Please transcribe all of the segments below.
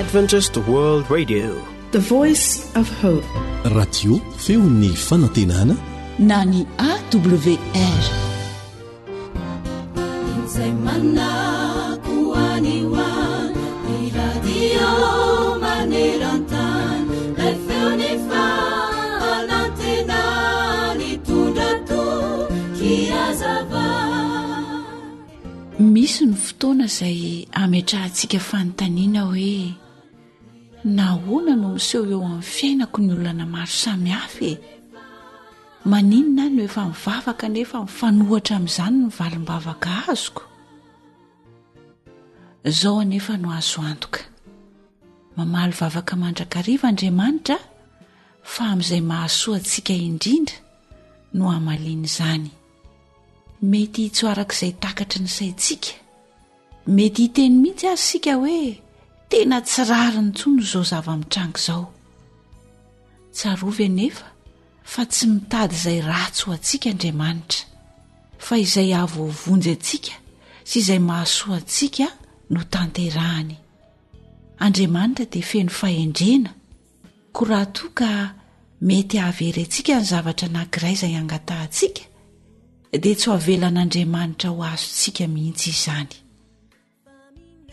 Adventist World Radio, the voice of hope. Radio feon'ny fanantenana na ny AWR. Izay manakuaniwa ni radio manerantan la feoni fanantena ni tundato kiazava. Misy ny fotoana izay ametrahantsika fanontaniana hoe nahoana no miseho eo amin'ny fiainako ny olona maro samihafa e? Maninona no efa mivavaka nefa mifanohatra amin'izany ny valim-bavaka azoko? Izao anefa no azo antoka. Mamaly vavaka mandrakariva Andriamanitra fa amin'izay mahasoa antsika indrindra no hamaliana izany. Mety hitsoarak'izay takatry ny saintsika. Mety hiteny mihitsy azy sika hoe tena tsy rariny intsony izao zava-mitranga izao. Tsarovy anefa fa tsy mitady izay ratsy ho antsika Andriamanitra, fa izay avoavonjy antsika sy izay mahasoa antsika no tanterahany. Andriamanitra dia feno fahendrena, ko raha toa ka mety hahavery antsika ny zavatra anankiray izay angatahantsika, dia tsy ho avelan'Andriamanitra ho azontsika mihitsy izany.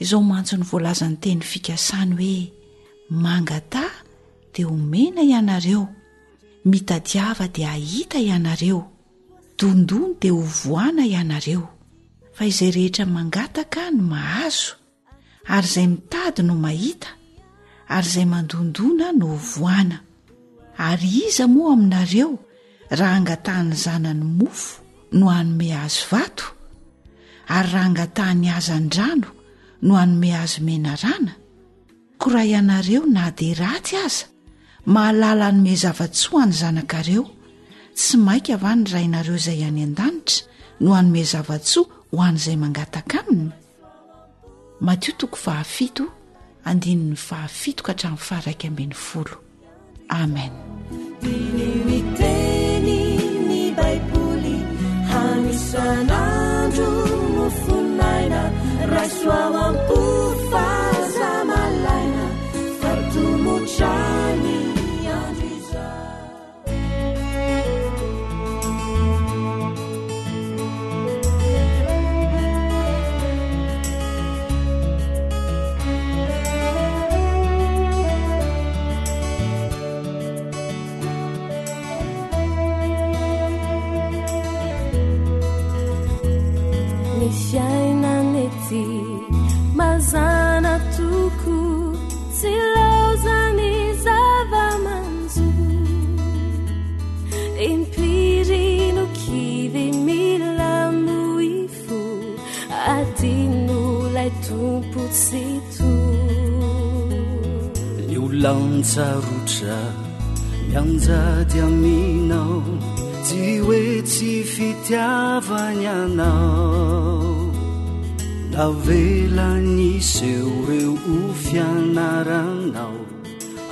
Izao mantso ny voalazan'ny teny fikasany hoe mangata dia omena ianareo, mitadiava dia ahita ianareo, dondony dia hovoana ianareo. Fa izay rehetra mangataka no mahazo, ary izay mitady no mahita, ary izay mandondona no hovoana. Ari iza moa aminareo raha angatahany zanany mofo no hanome azy vato, ary raha angatahany azan-drano no hanome azy menarana? Ko raha ianareo na dia ratsy aza mahalala hanome zava-tsoa ny zanakareo, tsy maika va ny rainareo izay any an-danitra no hanome zava-tsoa ho an'izay mangataka aminy? Mateo 7:1-7. Amen. Sanandro mufunaina raswawampu fazamalaina fatumuchani andriza. Fiainanety mazana toko tsy laozany zava-manjo, impirino kivy mila moifo adino lay tompo tsy to. Ny olantsarotra mianjady aminao, tsy hoe tsy fitiavany anao, navelan'iseo reo ho fianaranao,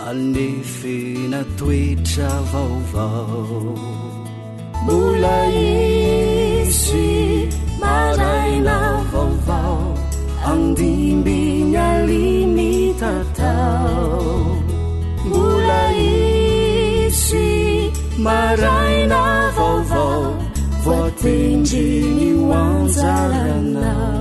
alnefena toetra vaovao. Mbola isy maraina vaovao, andimby aliny tatao. Mbola isy maraina vaovao, voatendriny ho anjaranao.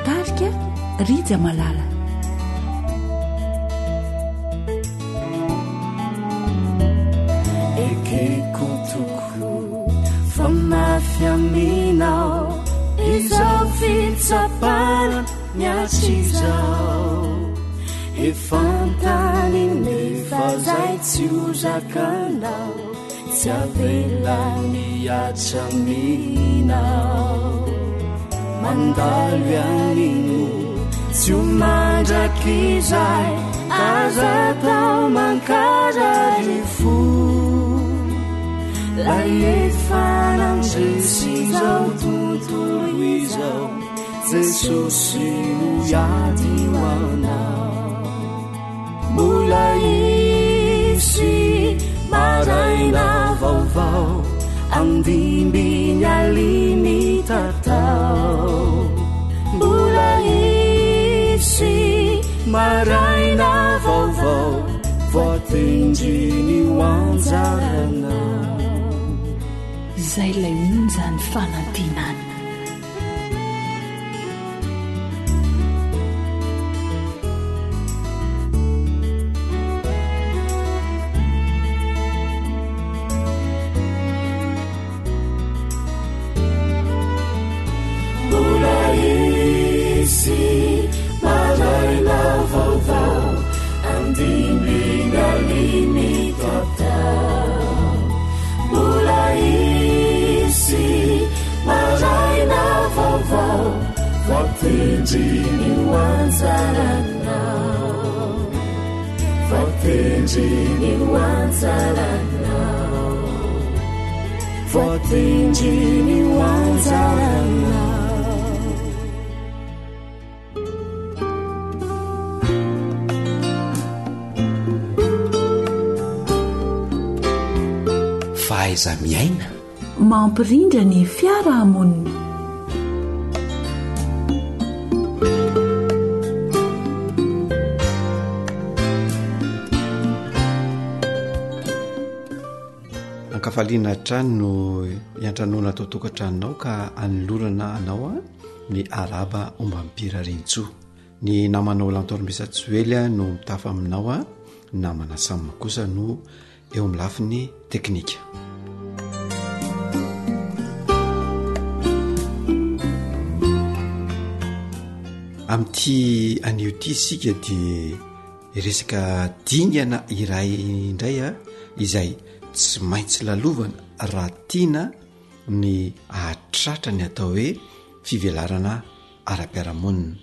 Tarika Rija Malala. Ekeko toko fa mafy aminao, izao fitsapana miatsizao. Efantany nefa zay tsy hozakanao, tsy avela miatsaminao. Mandalo ianino tsy ho mandrakizay, aza tao mankarary fo. Lay efa namjesy izao tontolo izao, Jesosy no iady ho anao. Mbola isy maraina vaovao, andimby ny aliny tatao mbola isy maraina vaovao voatendriny hoanjarana izay lay onjany fanantinana Fatendriny hoanjarana Fatendriny hoanjarana Fatendriny hoanjarana Fahaiza miaina mampirindra ny fiarahamonina ankafaliana trano no iantranoana atao tokantranonao ka anolorana anao a ny araba omba mipira rintsoa ny namanao lantoromesatsoely no mitafa aminao a namana samma kosa no eo amin'ny lafiny teknika amin'ity anioty isika dia resaka dingana iray indray a izay tsy maintsy lalovana raha tiana ny ahatratra ny atao hoe fivelarana ara-piaramonina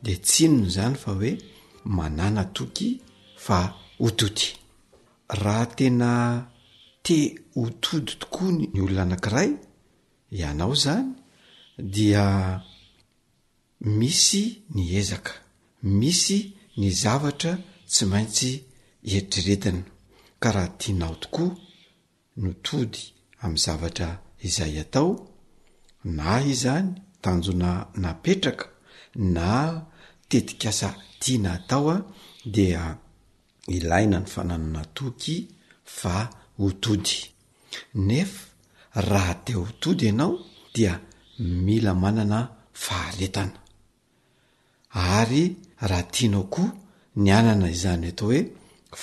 dia tsinony zany fa hoe manana toky fa hotody raha tena te hotody tokoa ny olona anankiray ianao zany dia misy ny ezaka misy ny zavatra tsy maintsy eritreretina ka raha tianao tokoa notody amin'ny zavatra izay atao na izany tanjona napetraka na tetikasa tiana atao a dia ilaina ny fananana toky fa hotody nefa raha te hotody ianao dia mila manana faharetana ary raha tianao koa ny anana izany atao hoe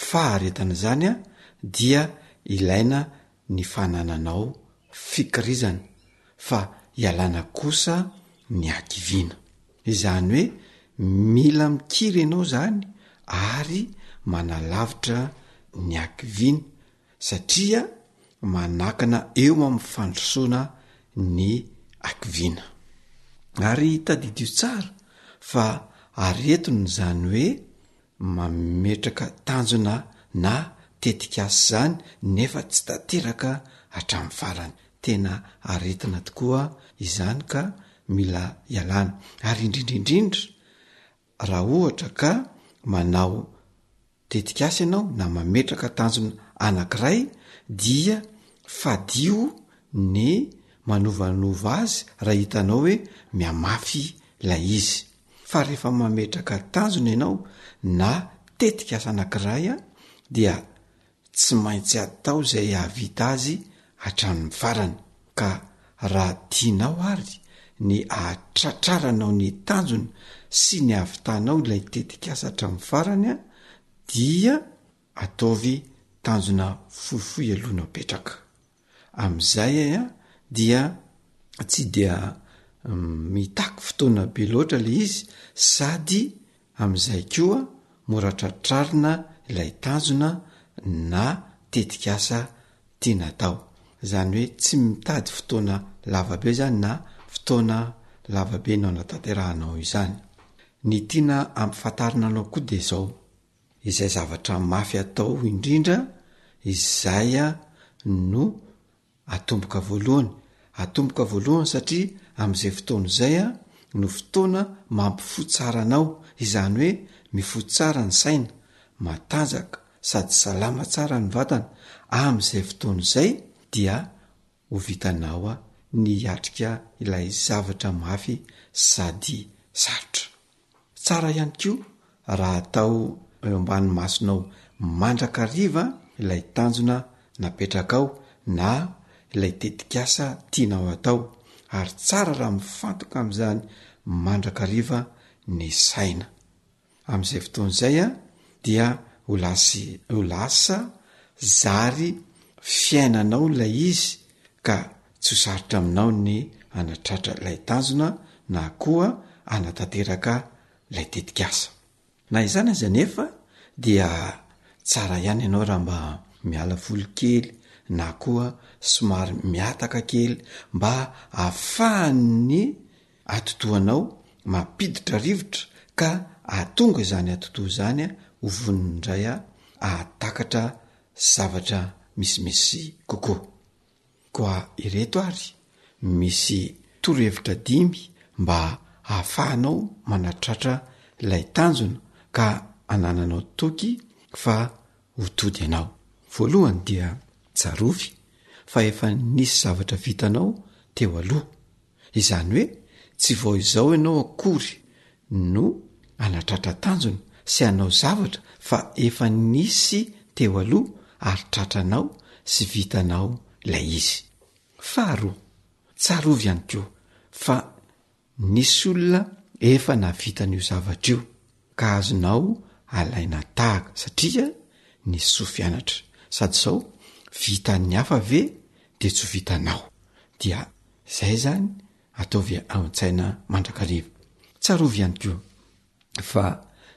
faharetana zany a dia ilaina ny fanananao fikirizana fa ialana kosa ny akiviana izany hoe mila mikiry ianao zany ary manalavitra ny akiviana satria manakana eo amin'ny fandrosoana ny akiviana ary tadidio tsara fa aretony zany hoe mametraka tanjona na tetikasy zany nefa tsy tateraka hatramin'ny farany tena aretina tokoa izany ka mila ialana ary indrindrindrindra raha ohatra ka manao tetikasy ianao na mametraka tanjona anankiray dia fadio ny manovanova azy raha hitanao hoe miamafy lay izy fa rehefa mametraka tanjona ianao na tetikasa anankiray a dia tsy maintsy atao zay avita azy hatramin'ny farany ka raha tianao ary ny ahatratraranao ny tanjona sy ny avitanao ilay tetikasa hatramin'ny farany a dia ataovy tanjona fohifohy aloha napetraka amin'izay a dia tsy dia mitaky fotoana be loatra le izy sady amin'izay koa mora tratrarina ilay tanjona na tetikasa tiana tao zany hoe tsy mitady fotoana lavabe zany na fotoana lavabe nao nataterahanao izany ny tiana ampifantarina anao koa de zao izay zavatra mafy atao indrindra izay no atomboka voalohany satria amin'izay fotoana izay no fotoana mampifotsara anao izany hoe mifotsara ny saina matanjaka sady salama tsara ny vatana amin'izay fotoana izay dia ho vitanao ny atrika ilay zavatra mafy sady sarotra. Tsara ihany koa raha atao eo ambany masonao mandrakariva ilay tanjona napetraka ao na ilay tetikasa tianao atao, ary tsara raha mifantoka amin'izany mandrakariva ny saina. Amin'izay fotoan'izay dia ho lasa zary fiainanao ilay izy, ka tsy ho sarotra aminao ny anatratra ilay tanjona na koa anatanteraka ilay tetikasa. Na izany aza nefa dia tsara ihany ianao raha mba miala voly kely na koa somary miataka kely mba ahafahany atotoanao mampiditra rivotra ka ahatonga izany atotoa izany ho vonindray ahatakatra zavatra misimisy kokoa. Koa ireto ary misy torohevitra 5 mba ahafahanao manatratra ilay tanjona ka anananao toky fa hotody ianao. Voalohany dia tsarovy fa efa nisy zavatra vitanao teo aloha. Izany hoe tsy vao izao ianao akory no anatratra tanjona sy anao zavatra fa efa nisy teo aloha ary tratranao sy vitanao ilay izy. Faharoa, tsarovy ihany koa fa nisy olona efa navitan'io zavatra io ka azonao alaina tahaka satria nisy sofianatra. Sady zao vitan'ny hafa ve dia tsy vitanao, dia izay zany ataovy ao-tsaina mandrakariva. Tsarovy ihany koa fa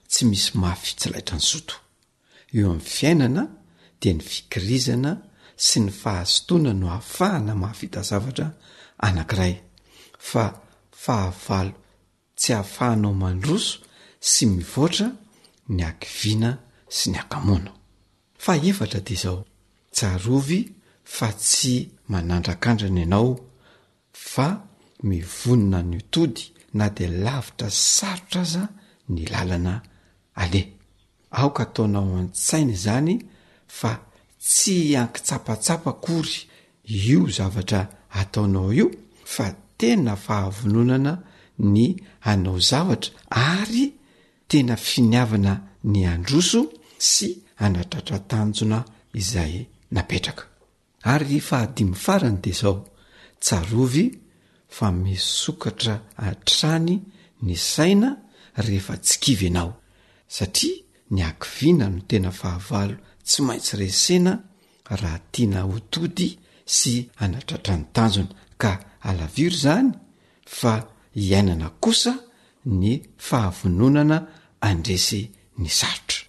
tsy misy mafy tsy laitra ny soto eo amin'ny fiainana, dia ny fikirizana sy ny fahasotoana no ahafahana mahavita zavatra anankiray, fa fahavalo tsy ahafahanao mandroso sy mivoatra ny akiviana sy ny akamoana. Fahaefatra dia izao, tsarovy fa tsy manandrak'andrana ianao fa mivonona ny tody na dia lavitra sarotra aza ny lalana ale. Aoka ataonao an-tsaina izany fa tsy ankitsapatsapa akory io zavatra ataonao io, fa tena fahavononana ny anao zavatra ary tena finiavana ny androso sy anatratra tanjona izay napetraka. Ary fahadimy farany dia izao, tsarovy fa misokatra hatrany ny saina rehefa tsy kivy ianao, satria ny akiviana no tena fahavalo tsy maintsy resena raha tiana hotody sy anatratra ny tanjona, ka alaviro zany fa iainana kosa ny fahavononana andresy ny sarotra.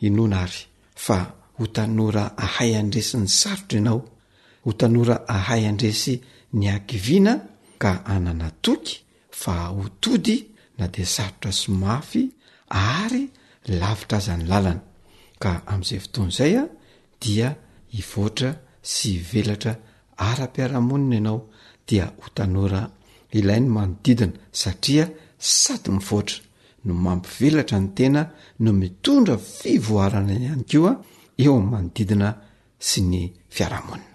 Inona ary fa ho tanora ahay andresy ny sarotra ianao, ho tanora ahay andresy ny akiviana ka anana toky fa hotody na dia sarotra sy mafy ary lavitra aza ny lalana. Ka amin'izay fotoan'izay dia hivoatra sy hivelatra ara-piarahamonina ianao, dia ho tanora ilainy manodidina satria sady mivoatra no mampivelatra ny tena no mitondra fivoarana ihany koa eo amin'ny manodidina sy ny fiarahamonina.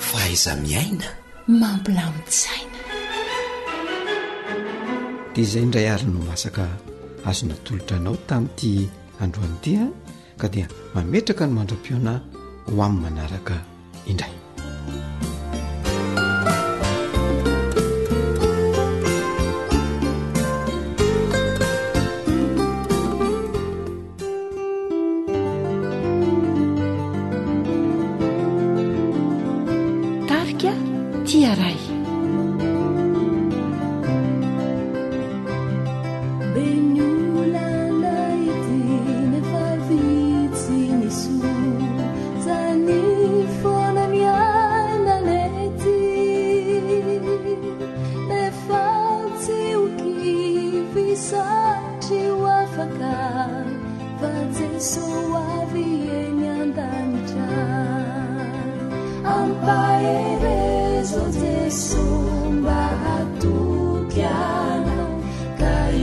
Faiza miaina mampilamin-tsaina. Dia izay indray ary no masaka azo natolotra anao tamin'ity androan'ity ka dia mametraka ny mandram-piona ho amin'ny manaraka indray. Tarika tia ray.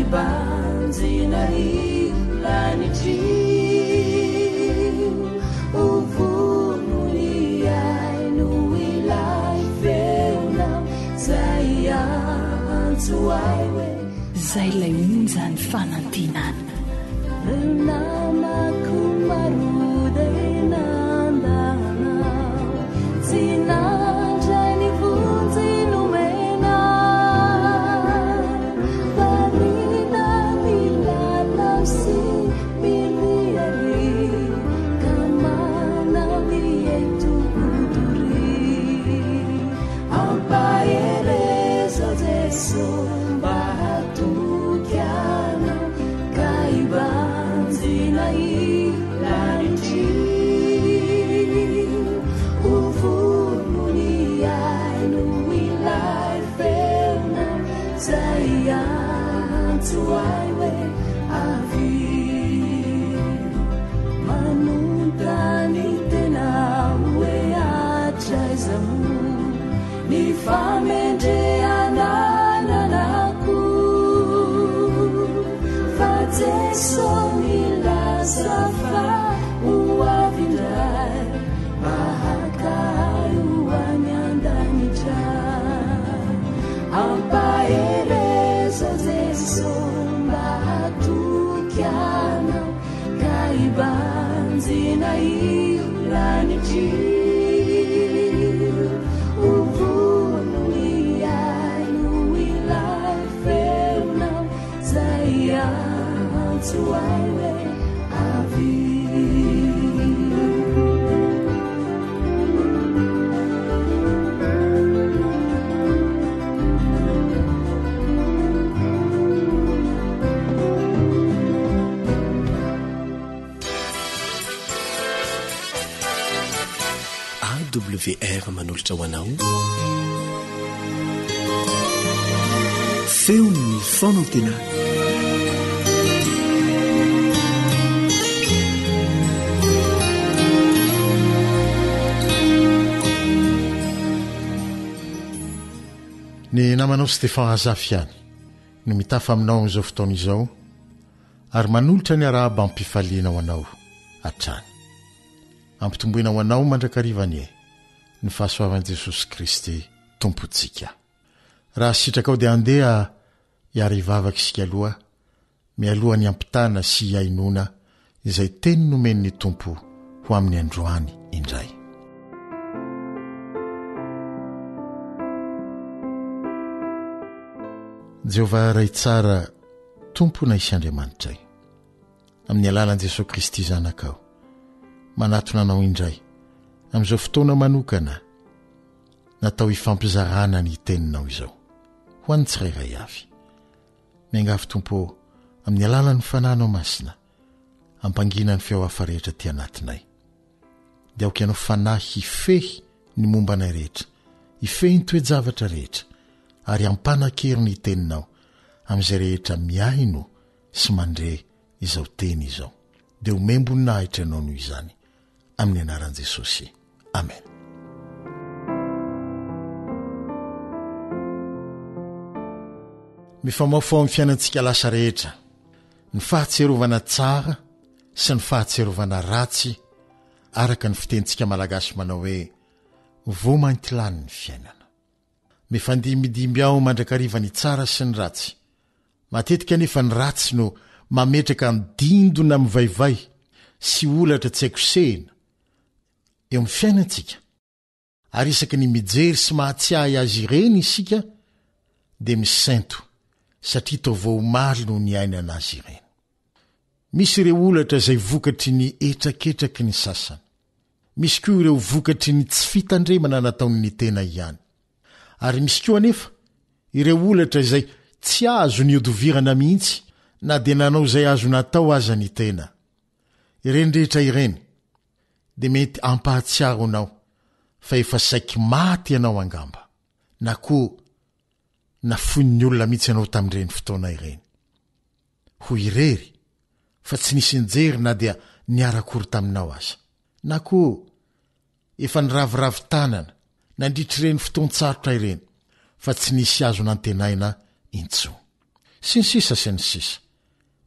Banzinari lanitri zay lay monja ny fanantinana AWR manolotra ho anao feon'ny fonantena ny namanao Stefan Azafiany no mitafa aminao amin'izao fotoana izao ary manolotra ny arahaba ampifaliana ho anao hatrany ampitomboina ho anao mandrakarivany ny fahasoavan'i Jesosy Kristy tompontsika. Raha sitraka ao dia andeha hiary vavaka isika aloha mialoha ny ampitana sy hiainona izay teny nomen'ny Tompo ho amin'ny androany indray. Jehovah ray tsara tompona isandriamanitray amin'ny alalan'i Jesosy Kristy zanakao manatona anao indray amin'izao fotoana manokana natao hifampizarana ny teninao izao ho an'ny tsirairay avy. Miangavy Tompo amin'ny alalan'ny fananao masina ampangina ny feo hafa rehetra ty anatinay dia aoka ianao fanahy hifehy ny mombanay rehetra hifehy ny toe-javatra rehetra ary ampanakery ny teninao amin'izay rehetra miaino sy mandre izao teny izao dia homemboninahitra ianao noho izany amin'ny anaran'i Jesosy. Amen. Mifamaofao amin'ny fiainantsika lasa rehetra ny fahatserovana tsara sy ny fahatserovana ratsy araka ny fitentsika malagasy manao hoe voamaintilany ny fiainana. Mifandimidimby ao mandrakariva ny tsara sy ny ratsy. Matetika nefa ny ratsy no mametraka ny dindona mivaivay sy olatra tsy haikosehina eo amin'ny fiainantsika ary isaky ny mijery sy mahatsiahy azy ireny isika dia misainto satria toa voamaly no ny ainana azy ireny. Misy ireo olatra izay vokatry ny etraketraky ny sasany. Misy koa ireo vokatry ny tsy fitandremana nataony tena ihany. Ary misy koa anefa ireo olatra izay tsy azo ny odovirana mihitsy na dia nanao izay azo natao aza ny tena. Ireny rehetra ireny dia mety ampahatsiaro anao fa efa saiky maty ianao angamba na koa nafon'ny olona mihitsy ianao tamin'ireny fotoana ireny. Ho irery fa tsy nisy nijery na dia niarakory taminao aza na koa efa niraviravy tanana nandritrireny fotoan-tsarotra ireny fa tsy nisy azo nantenaina intso. Sy ny sisa sy ny sisa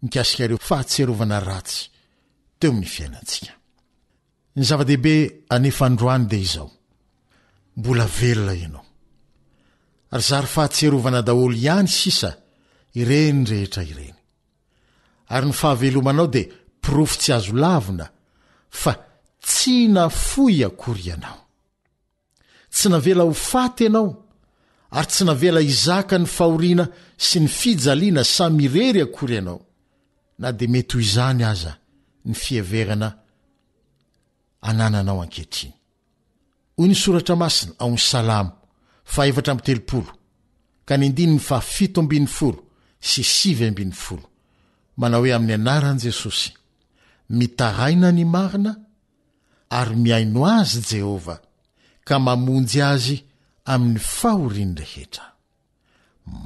mikasika ireo fahatserovana ratsy teo amin'ny fiainantsika. Ny zava-dehibe anefa androany dia izao: mbola velona ianao ary zary fahatserovana daholo ihany sisa ireny rehetra ireny. Ary ny fahavelomanao dia pirofo tsy azo lavina fa tsy nafoy akory ianao. Tsy navela ho faty ianao ary tsy navela izaka ny fahoriana sy ny fijaliana samy irery akory ianao, na dia mety ho izany aza ny fiheverana anananao ankehitriny. Hoy ny soratra masina ao ny Salamo 4:30 ka ny 7:70 sy 7:70 manao hoe amin'ny anaran'i Jesosy: mitaraina ny marina ary miaino azy Jehova ka mamonjy azy amin'ny fahoriany rehetra.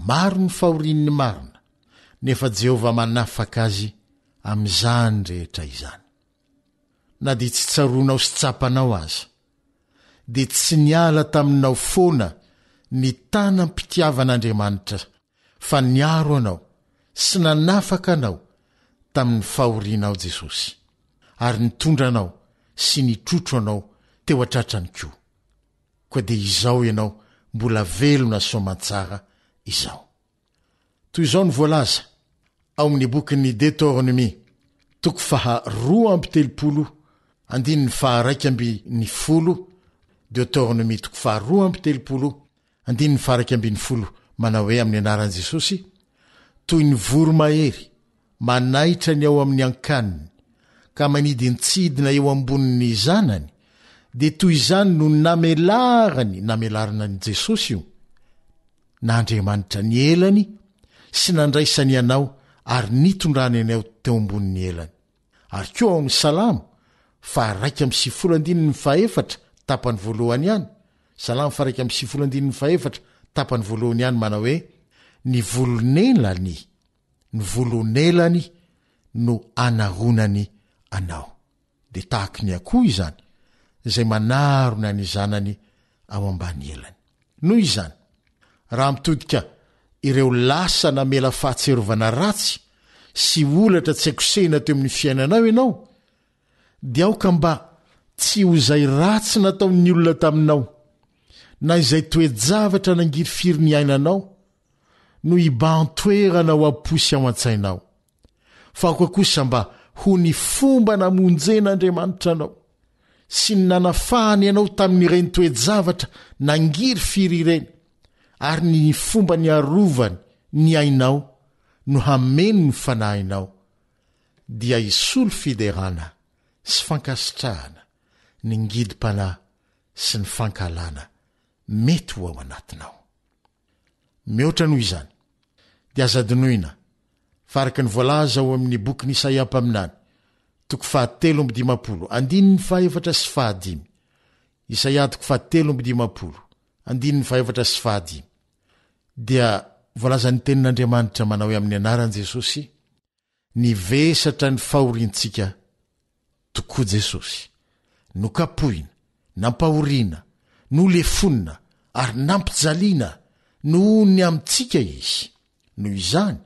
Maro ny fahorian'ny marina, nefa Jehova manafaka azy amin'izany rehetra izany. Na dia tsy tsaroanao sy tsapanao aza, dia tsy niala taminao foana ny tanam-pitiavan'Andriamanitra, fa niaro anao sy nanafaka anao tamin'ny fahorianao Jesosy, ary nitondra anao sy nitrotro anao teo atratrany koa. Koa dia izao ianao mbola velona soamantsara izao. Toy izao ny voalaza ao amin'ny bokin'ny Deutéronomie 2:10, andininy 2:10, Deutéronomie 2:10, andininy 2:10, manao hoe amin'ny anaran'i Jesosy: toy ny voromahery manaitra ny ao amin'ny ankaniny ka manidintsidina eo ambonin'ny zanany, dia toy izany no namelarana ny Jesosy io, na Andriamanitra ny elany sy nandraisany ianao ary nitondrany anao teo ambonin'ny elany. Ary koa ao amin'ny Salamo 1:4 tapany voalohany ihany, Salamo 1:4 tapany voalohany ihany manao hoe: ny volonelany no anaronany anao. Dia tahaka ny akoho izany izay manarona ny zanany ao ambany elany. Noho izany, raha mitodika ireo lasa namela fahatserovana ratsy sy olatra tsy haikosehina teo amin'ny fiainanao ianao, dia aoka mba tsy ho izay ratsy nataon'ny olona taminao, na izay toe-javatra nangiry ny ainanao no iban-toerana ho aposy ao an-tsainao, fa aoka kosa mba ho ny fomba namonjen'Andriamanitra anao sy ny nanafahany ianao tamin'ireny toe-javatra nangiry firy ireny, ary ny fomba ny arovany ny ainao no hameno ny fanahinao, dia isolo fiderana sy fankasitrahana ny ngidi-panahy sy ny fankalana mety ho ao anatinao. Mihoatra noho izany, dia azadinoina faraka ny voalaza ao amin'ny boky n'Isaia mpaminany 7:15, andininy 4 sy 5, Isaia 7:15, andininy 4 sy 5, dia voalazan'ny tenin'Andriamanitra manao hoe amin'ny anaran'i Jesosy: nivesatra ny fahoriantsika tokoa Jesosy, nokapohina, nampahoriana, nolefonina ary nampijaliana noho ny amintsika izy. Noho izany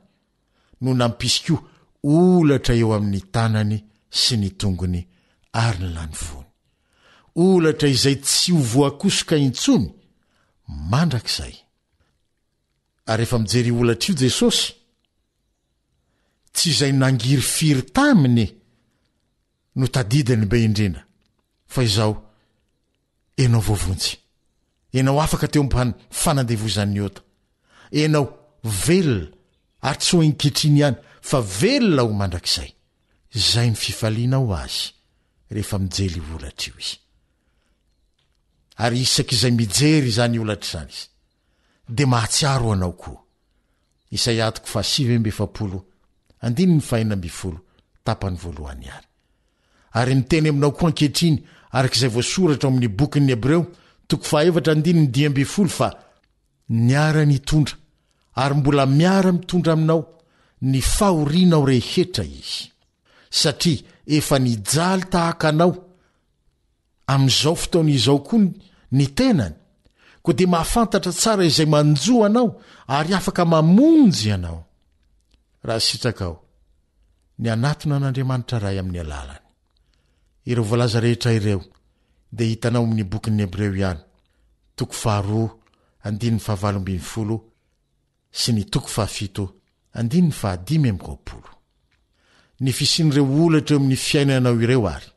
no nampisy koa olatra eo amin'ny tanany sy ny tongony ary ny lanivony, olatra izay tsy ho voakosoka intsony mandrakizay. Ary rehefa mijery olatra io Jesosy, tsy izay nangiry firy taminy no tadidiny be indrina, fa izao enao voavonjy, enao afaka teo ampany fanandevozan'ny ota, enao velona ary tsy ho inketriny ihany fa velona ho mandrakizay. Zay ny fifaliana ho azy rehefa mijery olatra io izy. Ary isak' izay mijery izany olatra izany izy, dia mahatsiaro anao koa. Isaia 7:20, andininy 4 tapany voalohany ihany. Ary miteny aminao koa ankehitriny arak'izay voasoratra ao amin'ny bokin'ny Hebreo 4:12 fa niara nitondra ary mbola miara mitondra aminao ny fahorianao rehetra izy, satria efa nijaly tahaka anao amin'izao fotoana izao koa ny tenany, koa dia mahafantatra tsara izay manjo anao ary afaka mamonjy ianao. Raha sitrakao, ny anatona an'Andriamanitra ray amin'ny alalany. Ireo voalaza rehetra ireo dia hitanao amin'ny bokin'ny Hebreo ihany 2 7 sy ny 7 ny fisian'ireo olatra eo amin'ny fiainanao ireo ary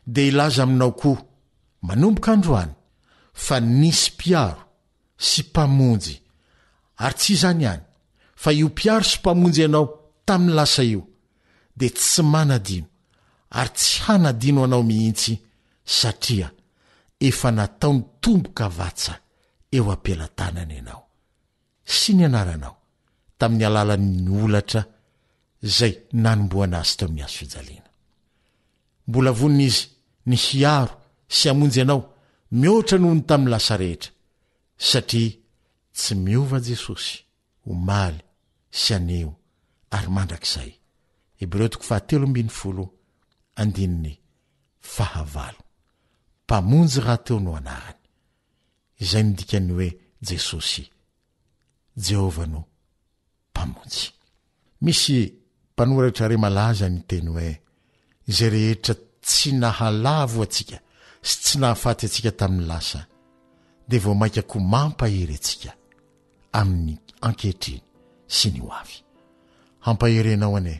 dia ilaza aminao koa manomboka androany fa nisy piaro sy mpamonjy ary tsy izany ihany fa io piaro sy mpamonjy ianao tamin'ny lasa io dia tsy manadino ary tsy hanadino anao mihitsy satria efa nataony tomboka vatsa eo ampelantanana ianao sy ny anaranao tamin'ny alalan'ny olatra izay nanomboana azy tao amin'ny hazo fijaliana. Mbola vonina izy ny hiaro sy hamonjy ianao mihoatra noho ny tamin'ny lasa rehetra satria tsy miova Jesosy omaly sy aneo ary mandrakizay. Hebreo 7:9 mpamonjy raha teo no anarany. Izay ny dikany hoe Jesosy Jehova no mpamonjy. Misy mpanoratra re malaza ny teny hoe izay rehetra tsy nahalavo atsika sy tsy nahafaty atsika tamin'ny lasa dia vao mainka koa mampahery atsika amin'ny ankehitriny sy ny hoavy. Hampaherenao ane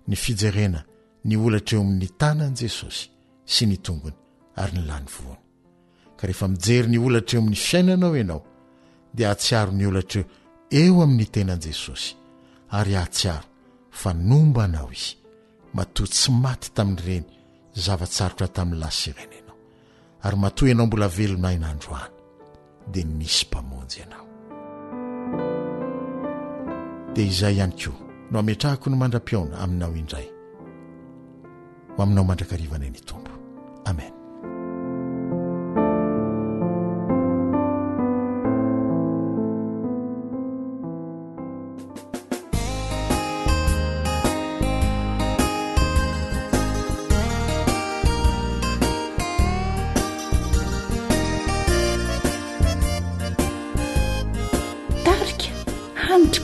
ny fijerena ny olatra eo amin'ny tanan'i Jesosy sy ny tongony ary ny lany voany. Ka rehefa mijery ny olatra eo amin'ny fiainanao ianao dia ahatsiaro ny olatra eo amin'ny tenan'i Jesosy ary ahatsiaro fa nomba anao izy matoa tsy maty tamin'ireny zavatsarotra tamin'ny lasa ireny ianao ary matoa ianao mbola velona inandroany dia nisy mpamonjy ianao. Dia izay ihany koa no ametrahako ny mandra-piaona aminao indray ho aminao mandrakarivana ny tompo. Amen.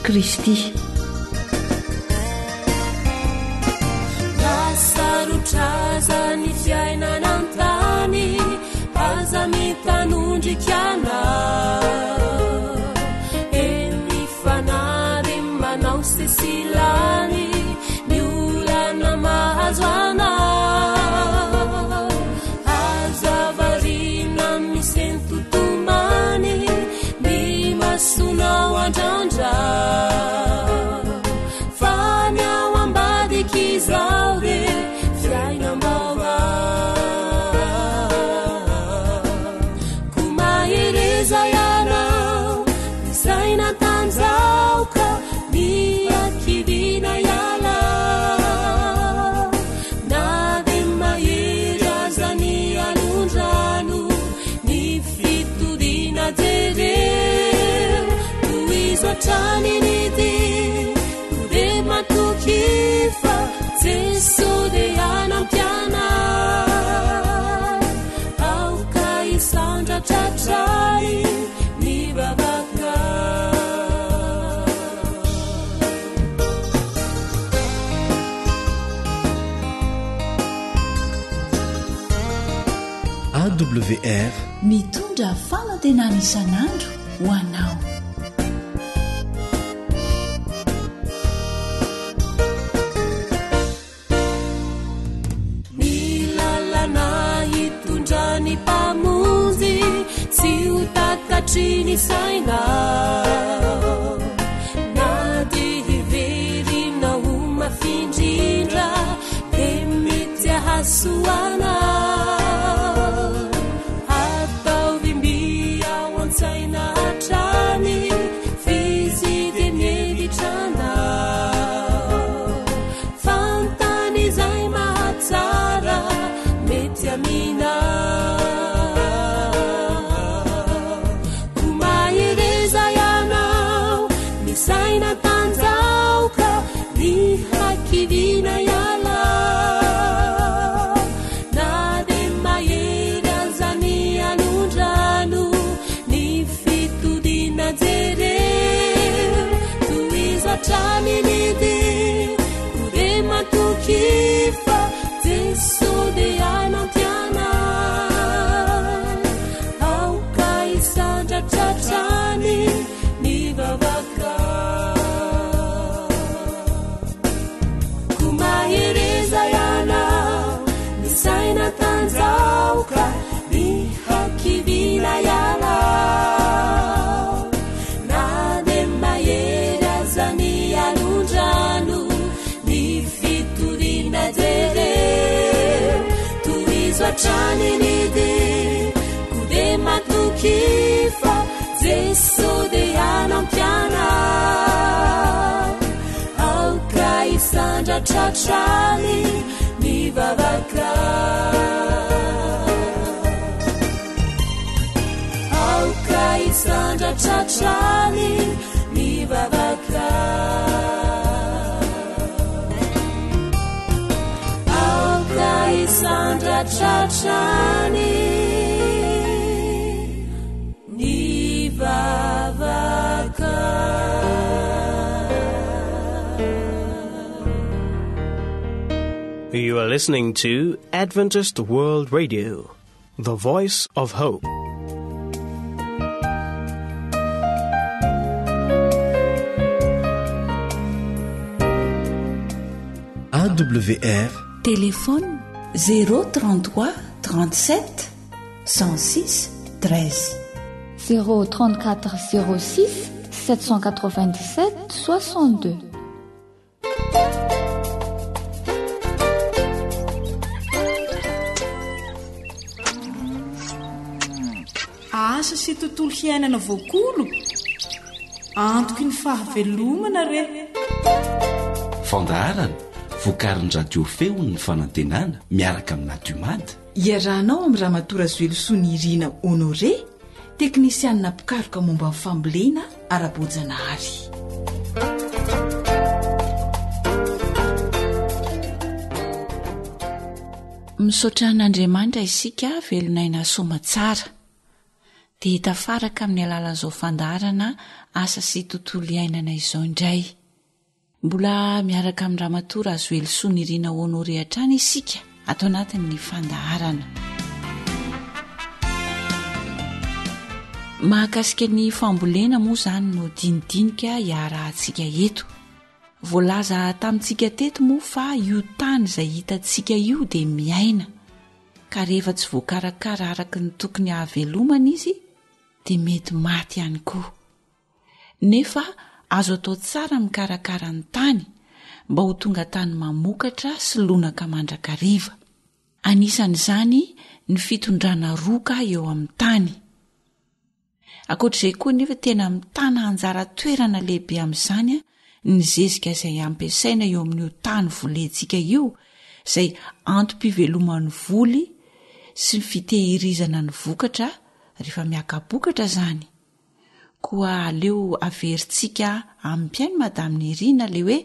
Kristy nasarotraza ny fiainana an-tany aza mitanondrikiana eny fanary manao sesilany ny olana mahazo ana aza varina miseny totomany ny masonao andrandra Taniniti kude matukifa Jesu de anampiana au kai sandra tachai ni babaka AWR mitondra fanatenana isanandro ho anao. Trini saina na dihiveri na umafindindra emitya hasuana hata uvimbia wansaina atrani fizide mieditrana fantani zai mahatsara metya mina anenede kode matokifa jeso de anampiana aoka isandratratrany ny vavaka aoka isandratratrany ny vavaka Sandra Chachani Nivavaka. You are listening to Adventist World Radio, the voice of hope. AWR Téléphone 033 37 106 13 034 06 797 62. Asa sy tontolo hiainana voakolo antoky ny fahavelomana re fandaharana vokarin'ny radio feony ny fanantenana miaraka amin'ny nadiomady iarahanao amin'ny Ramatoa Zoelosoa Nirina Honoré teknisianina pikaroka momba amin'ny fambolena ara-boajanahary. Misaotra an'Andriamanitra isika velonaina soma tsara dia hitafaraka amin'ny alalan'izao fandaharana asa sy tontolo iainana izao indray. Mbola miaraka amin'ny Ramatoa Zoelosoa Nirina Honoré hatrany isika ato anatin'ny fandaharana. Mahakasika ny fambolena moa izany no dinidinika hiarahantsika eto. Voalaza tamintsika teto moa fa io tany izay hitantsika io dia miaina ka rehefa tsy voakarakara araka ny tokony hahavelomana izy dia mety maty ihany koa. Nefa azo atao tsara mikarakara ny tany mba ho tonga tany mamokatra sy lonaka mandrakariva. Anisan'izany ny fitondrana roka eo amin'ny tany. Ankoatr'izay koa nefa tena mitana anjara toerana lehibe amin'izany ny zezika izay ampiasaina eo amin'io tany volentsika io izay antom-piveloman'ny voly sy ny fitehirizana ny vokatra rehefa miakabokatra izany. Koa aleo averintsika ampiainy Madame Nirina le hoe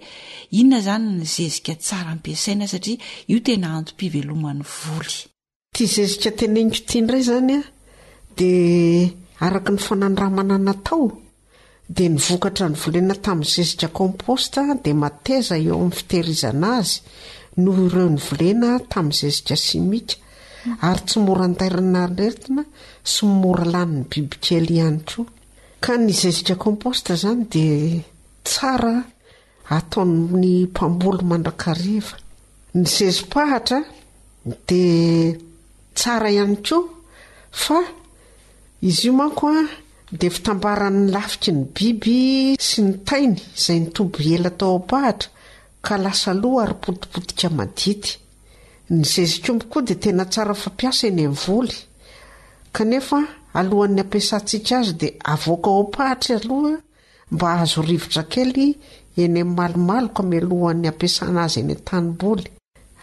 inona izany ny zezika tsara ampiasaina satria io tena antom-piveloman'ny voly. Ty zezika teneniko ty indray izany dia araka ny fanandramana natao dia ny vokatra ny volena tamin'ny zezika komposta dia mateza eo amin'ny fitehirizana azy noho ireo ny volena tamin'ny zezika simika ary tsy mora antairana aretina sy mora lany ny bibikely ihany koa. Ka ny zezika komposta izany dia tsara ataon'ny mpamboly mandrakariva. Ny zezim-pahatra dia tsara ihany koa fa izy io manko dia fitambaran'ny lafiky ny biby sy ny tainy izay nitoby ela tao am-pahatra ka lasa loha ary potipotika madity. Ny zezikombo koa dia tena tsara fampiasa eny amin'ny voly kanefa alohan'ny ampiasantsika azy dia avoaka ao am-pahatra aloha mba azo rivotra kely eny amin'ny malomaloka mialohan'ny ampiasana azy eny an-tanimboly.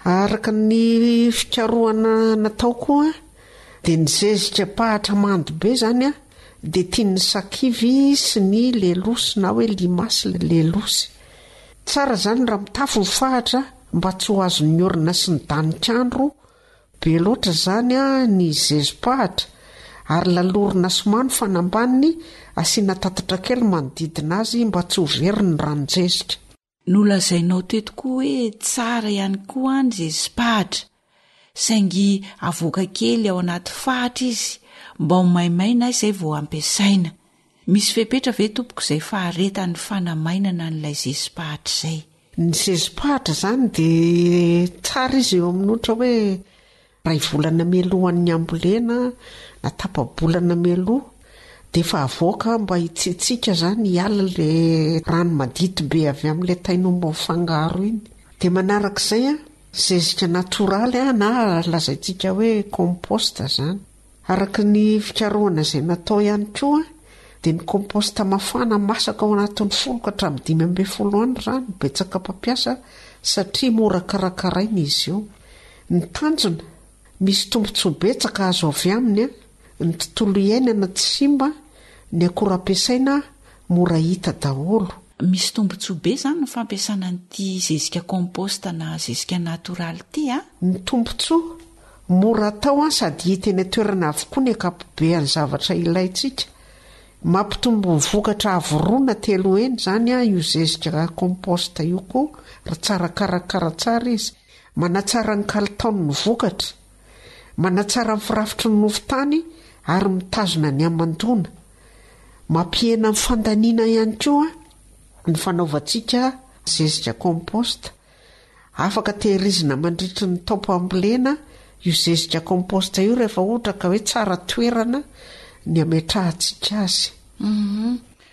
Araka ny fikarohana natao koa dia ny zezika pahatra mando be izany dia tian'ny sakivy sy ny lelosy na hoe limasy lelosy. Tsara izany raha mitafo ny fahatra mba tsy ho azo ny orina sy ny danikandro be loatra izany ny zezim-pahatra ary lalorina somano fanambaniny asiana tatitra kely manodidina azy mba tsy ho very ny ranon-jezika. Nolazainao teto koa hoe tsara ihany koa ny zezim-pahatra saingy avoaka kely ao anaty fahatra izy mba ho maimaina izay vao ampiasaina. Misy fepetra ve tompoko izay faharetan'ny fanamainana n'ilay zezim-pahatra izay? Ny zezim-pahatra izany dia tsara izy eo amin'ny ohatra hoe ray volana mialohan'ny ambolena na tapa-bolana mialoha dia efa avoaka mba hitsitsika izany hiala ilay rano madity be avy amin'ilay tainomba mifangaro iny. Dia manarak'izay zezika natoraly na lazaintsika hoe komposta zany. Araka ny fikaroana izay natao ihany koa dia ny komposta mafana masaka ao anatin'ny 15 andro zany betsaka mpampiasa satria mora karakaraina izy io. Ny tanjona misy tombontsoa betsaka azo avy aminy ny tontolo iainana tsy simba, ny akora ampiasaina mora hita daholo. Misy tombontsoa be zany ny fampiasana an'ity zezika komposta na zezika natoraly ity a? Ny tombontsoa mora atao sady hita eny toerana avokoa ny akapobean'ny zavatra ilaintsika. Mampitombo vokatra avoroana telo eny zany io zezika komposta io koa raha tsara karakara tsara izy. Manatsara ny kalitaon'ny vokatra, manatsara ny firafitry ny nofotany ary mitazona ny amandona. Mampihena ny fandaniana ihany koa ny fanaovantsika zezika komposta. Afaka tehirizina mandritry ny taopo ambolena io zezika komposta io rehefa ohatra ka hoe tsara toerana ny ametrahantsika azy.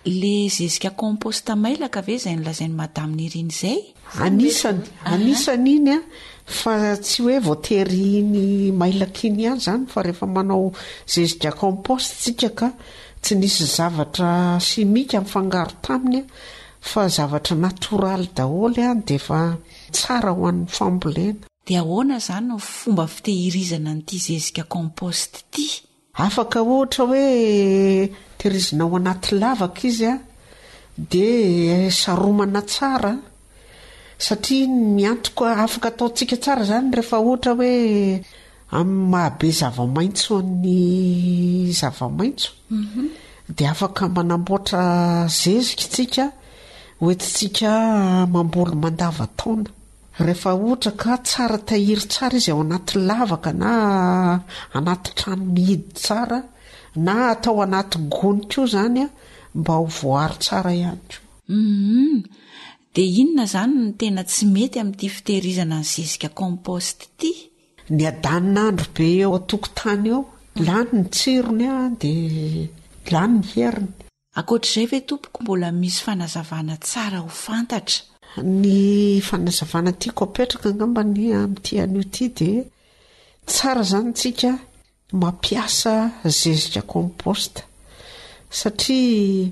Le zezika komposta mailaka ve izay nolazainy madame Nirina izay? Anisany iny fa tsy hoe voatery ny mailaka iny ihany zany fa rehefa manao zezika komposta tsika ka tsy nisy zavatra simika mifangaro taminy fa zavatra natoraly daholo dia efa tsara ho an'ny fambolena. Dia ahoana zany ny fomba fitehirizana n'ity zezika komposta ity? Afaka ohatra hoe tehirizina ao anaty lavaka izy dia saromana tsara satria miantoka afaka ataontsika tsara zany rehefa ohatra hoe mahabe zava-maitso ny zava-maitso dia afaka manamboatra zezika tsika hoentintsika mamboly mandava-taona. Rehefa ohatra ka tsara tahiry tsara izy ao anaty lavaka na anaty trano mihidy tsara na atao anaty gony koa zany mba ho voary tsara ihany koa. Dia inona zany ny tena tsy mety amin'ity fitehirizana ny zezika komposta ity? Ny adanin'andro be eo an-tokotany eo, lany ny tsirony dia lany ny heriny. Ankoatr'izay ve tompoko mbola misy fanazavana tsara ho fantatra? Ny fanazavana tiako apetraka angamba ny amin'ity anio ity dia tsara zany tsika mampiasa zezika komposta satria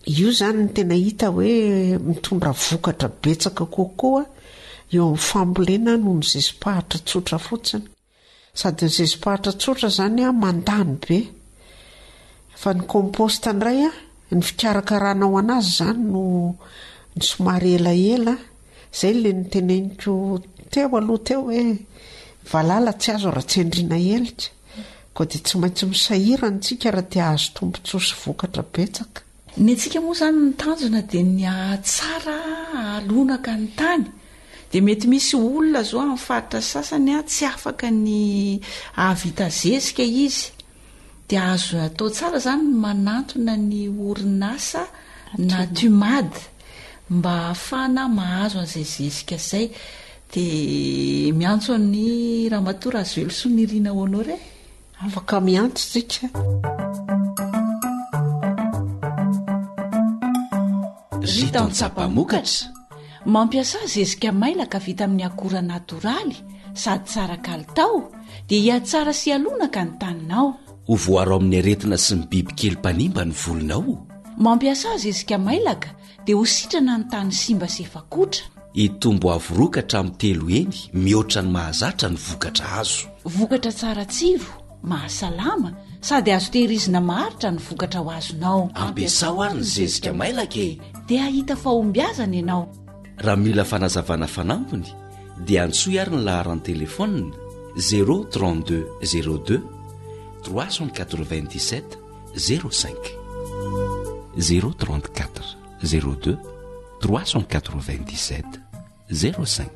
io zany ny tena hita hoe mitondra vokatra betsaka kokoa eo amin'ny fambolena noho ny zezim-pahatra tsotra fotsiny. Sady ny zezim-pahatra tsotra zany mandany be fa ny komposta indray ny fikarakarana ao anazy zany no ny somary elaela. Zay le niteneniko teo aloha teo hoe valala tsy azo raha tsy endrina elika ko dia tsy maintsy misahirana tsika raha tia azo tombontsoa sy vokatra betsaka. Ny antsika moa zany ny tanjona dia ny tsara alonaka ny tany. Dia mety misy olona zao amin'ny faritra sasany tsy afaka ny ahavita zezika izy. Dia azo atao tsara zany manantona ny orinasa na tumady mba ahafana mahazo an'izay zezika izay. Dia miantso ny Ramatoa Razoelina Nirina Honoré. Afaka miantso tsika. Rita an-tsapamokatra. Mampiasa zezika mailaka vita amin'ny akora natoraly sady tsara kalitao dia hiatsara sy alonaka ny taninao. Ho voaro amin'ny aretina sy ny bibikely mpanimba ny volonao. Mampiasa zezika mailaka dia ho sitrana ny tany simba sy efakotra. Hitombo avorokatra amin'ny telo eny mihoatra ny mahazatra ny vokatra azo. Vokatra tsara tsiro, mahasalama sady azo tehirizina maharitra ny vokatra ho azonao. Ampiasao ary ny zezika mailaka dia ahita fahombiazana ianao. Raha mila fanazavana fanampiny dia antsoy ary ny laharany telefônina 032 02 397 05 034 02 397 05.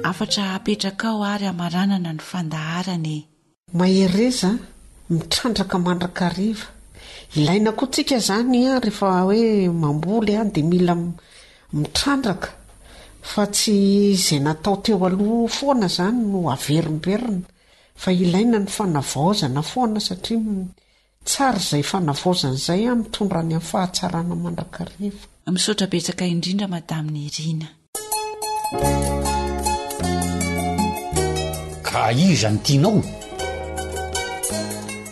Afatra apetraka ao ary amaranana ny fandaharany. Mahereza mitrandraka mandrakariva. Ilaina koa tsika zany rehefa hoe mamboly dia mila mitrandraka fa tsy izay natao teo aloha foana zany no averimberina fa ilaina ny fanavaozana foana satria tsara izay fanavaozana izay mitondra ny amin'ny fahatsarana mandrakariva. misaotra betsaka indrindra madaminy Irina. Ka iza ny tianao?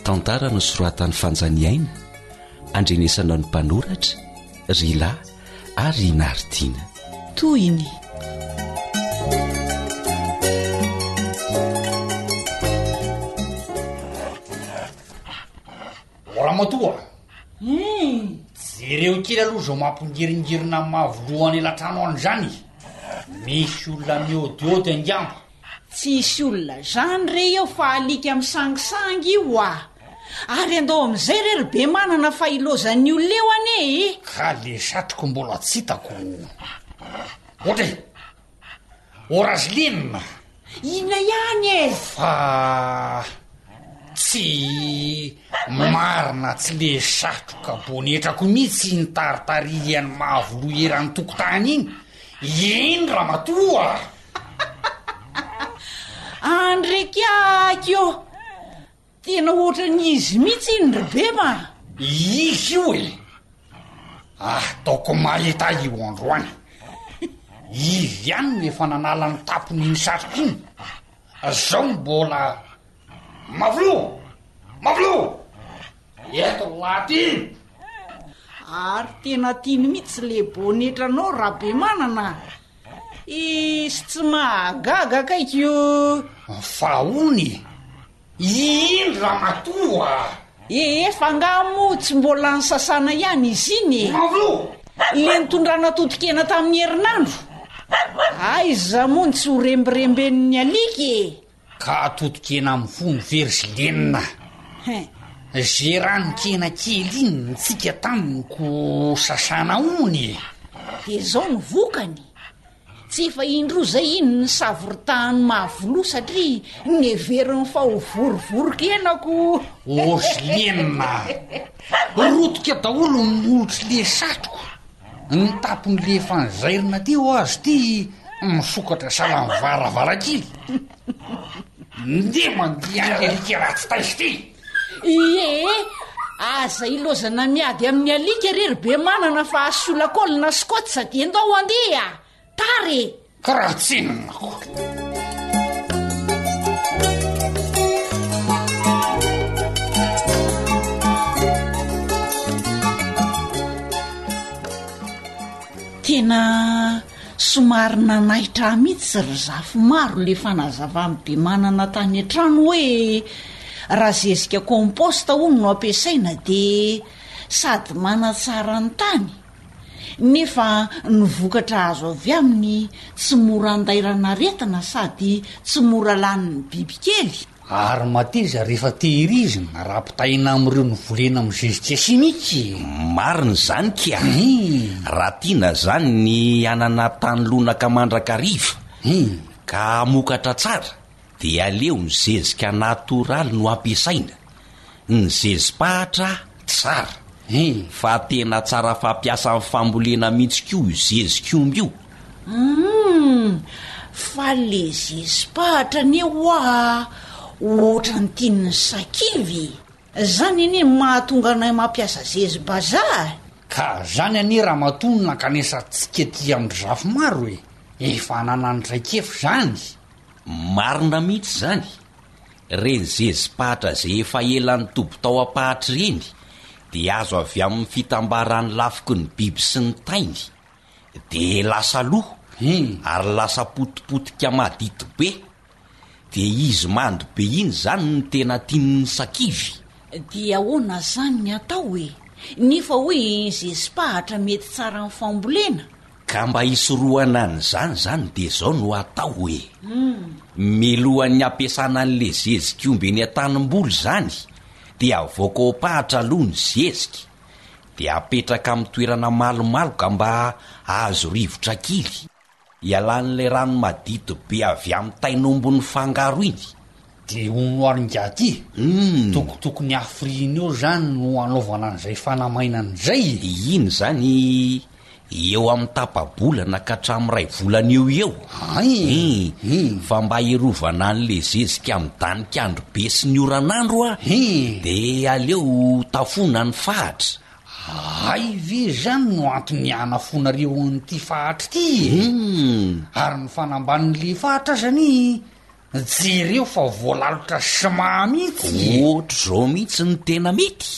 Tantara no soratan'ny fanjaniaina, andrenesana ny mpanoratra Rila ary Nardina. Toyiny. Ramatoa. Jereo kely aloha zao mampingiringirina mavoloany elatrano an'izany. Misy olona miodiody angamba. Tsisy olona zany re eo fa alika misangisangy io a. Ary andao amin'izay rery be manana fa ilozan'ny olona eo ane. Ka le satroko mbola tsy hitako. Otre, Orazeline. Ina ihany e. Fa tsy marina tsy le satroka bonetrako mihitsy ny taritariany mavolo eran'ny tokotany iny. Iny ramatoa. Andrekakio. Tena ohatra n'izy mihitsy iny ry be ma. Izy io e. Ataoko mahita io androany. Izy ihany no efa nanala ny tapony ny satroko iny. Zao mbola Mavlo! Eto laty! Ary tena tiany mihitsy le bonetranao raha be manana. Izy tsy mahagaga kaikio. Fa ony? Iny ramatoa! Efa ngamo tsy mbola ny sasana ihany izy iny. Mavlo! Le nitondrana totokena tamin'ny herinandro. Aiza moa tsy ho rembremben'ny aliky. Ka totokena amin'ny fony Versilena. Ze rano kena kely iny tsika tamiko sasana ony. De zao ny vokany. Tsy efa indroza iny ny savoritahany mavolo satria neveriny fa ho vorovoron-kenako. Osilena. Rotoka daholo molotry le satroko. Ny tapony le fanzairina teo azy ty misokatra salan'ny varavarakely. Nde mandeha alika ratsy taisy ty. Aza ilozana miady amin'ny alika rery be manana fa asolakolina skotsa dia ndao andeha. Tare. Karatsinako. Tena somary nanaitra mihitsy ry zafy maro le fanazavany be manana tany an-trano hoe raha zezika komposta hono no ampiasaina de sady manatsara ny tany nefa ny vokatra azo avy aminy tsy mora andairana retina sady tsy mora lanin'ny bibikely. Ary mateza rehefa tehirizina raha pitaina amin'ireo ny volena amin'ny zezika simika. Marina zany kia. Raha tiana zany ny anana tany lonaka mandrakariva ka amokatra tsara dia aleo ny zezika natoraly no ampiasaina. Ny zezim-pahatra tsara fa tena tsara fampiasa amin'ny fambolena mihitsy koa io zezik'omby io. Fa le zezim-pahatra neo ohatra ny tian'ny sakivy. Zany anie mahatonga anay mampiasa zezi-bazaha. Ka zany anie raha matonona nakanesantsika ty amin'ny zafy maro e. Efa nanandraikefy zany. Marina mihitsy zany. Reny zezi-pahatra zay efa elan'ny tobo tao am-pahatra reny dia azo avy amin'ny fitambaran'ny lafiky ny biby sy ny tainy. De lasa loha ary lasa potipotika madito be. De izy mando be iny zany ny tena tian'ny sakivy. Dia ahoana zany ny atao e? Nefa hoe zezi-pahatra mety tsara amin'ny fambolena. Ka mba hisoroana an'izany de zao no atao e. Milohan'ny ampiasana an'le zezik'omby eny an-tanimboly zany dia avoaka ao pahatra aloha ny zezika dia apetraka amin'ny toerana malomaloka mba azo rivotra kely. Ialan'le rano madito be avy amin'ny tainombon'ny fangaro iny. De honoaringaty tokotokony afriny eo zany no anaovana an'izay fanamainan'izay. Iny zany eo amin'ny tapa-bolana ka hatramin'ny 2 volana eo. Fa mba hirovana an'le zezika amin'ny danik'andro be sy ny oran'andro de aleo tafona ny fahatra. ay ve zany no antony anafonareo an'ity fahatra ity ary ny fanamban'le fahatra zany jereo fa voalalotra sima mihitsy ohatra zao mihitsy ny tena mety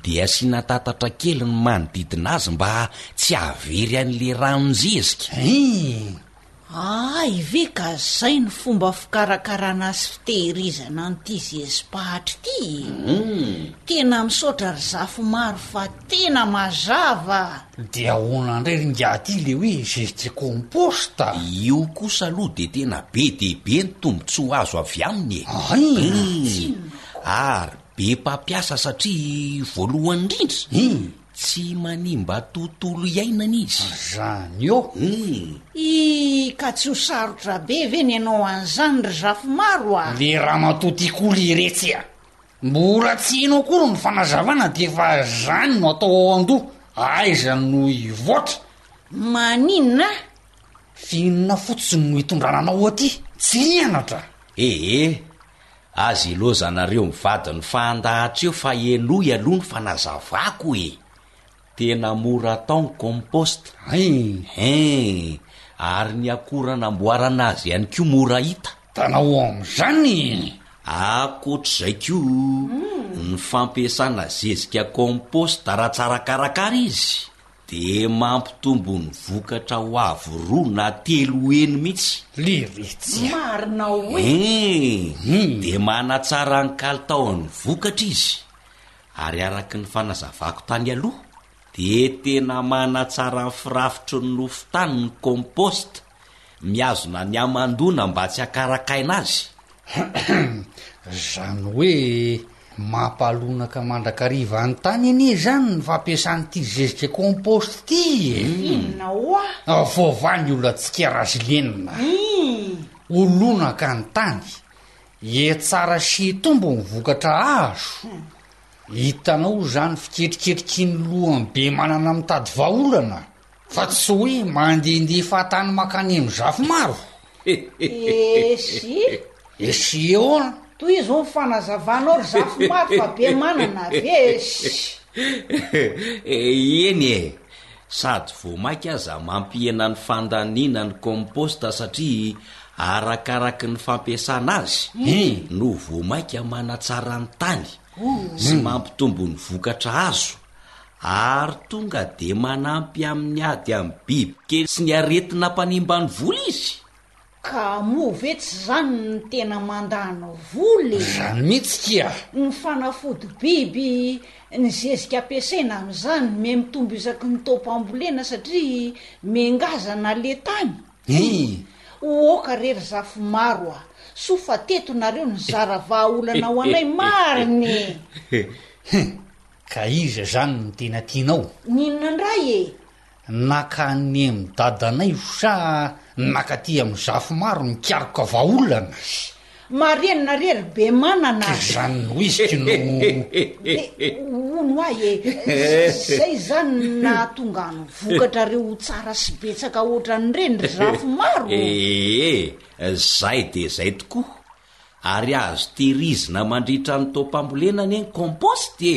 dia asiana tatatra kely ny manodidina azy mba tsy avery an'le ranonzezika ay ve ka zay ny fomba fikarakarana azy fitehirizana n'ity zezim-pahatra ity tena misaotra ry zafy maro fa tena mazava dia ahoana indray ringaty le hoe zezika komposta io kosa aloha de tena be dehibe ny tombotsoa azo avy aminy ary be mpampiasa satria voalohany indrindra tsy manimba tontolo iainana izy zany eo ka tsy ho sarotra be ve ny ianao an'izany ry zafy maro le raha matotyko leretsy mbola tsy hainao kory ny fanazavana de fa zany no atao ao an-doha aiza no ivoatra maninona finona fotsiny no hitondrananao aty tsy hianatra azy ilozanareo mivady ny fahandahatra eo fa enoy aloha ny fanazavako tena mora atao ny komposta ary ny akora namboarana azy ihany koa mora hita tanao am'izany akoatr'izay koa ny fampiasana zezika komposta raha tsara karakara izy de mampitombo ny vokatra ho avy 2 na 3 eny mihitsy leretsy marina hoe de manatsara ny kalitaon'ny vokatra izy ary araky ny fanazavako tany aloha de tena manatsara ny firafitry ny nofotany ny komposta miazona ny amandona mba tsy hakarakaina azy zany hoe mampalonaka mandrakariva any tany anie zany ny fampiasan'ity zezika komposta ity vaovany olo atsika razilenina olonaka ny tany tsara sy tombo ny vokatra azo hitanao zany fiketriketriky ny lohany be manana mitady vaolana fa tsy hoe mandehandeha fahatany makany am'zafy maro esi eo toy izao nyfanazavanao ry zafy maro fa be manana resy eny sady voamaika aza mampiena ny fandaniana ny komposta satria arakaraky ny fampiasana azy no voamaika manatsara ny tany sy mampitombo ny vokatra azo ary tonga de manampy amin'ny ady amin'ny biby kely sy ny aretina mpanimba ny voly izy ka moa ve tsy zany ny tena mandany voly zany mihitsy kia ny fanafody biby ny zezika ampiasaina amin'izany me mitombo isaky ny tompambolena satria mengazana le tany oka rery zafy maro so fa teto nareo ny zara vahaolana ho anay mariny ka iza zany ny tena tianao ninona indray nakany am'dadanay sa nakaty am'zafy maro mikaroka vahaolana marenina rery be manana zany no izy no ono zay zany nahatonga ny vokatra reo tsara sy betsaka ohatran'ny reny ry zafy maro zay de zay tokoa ary azo tehirizina mandritra ny tompambolena ny komposta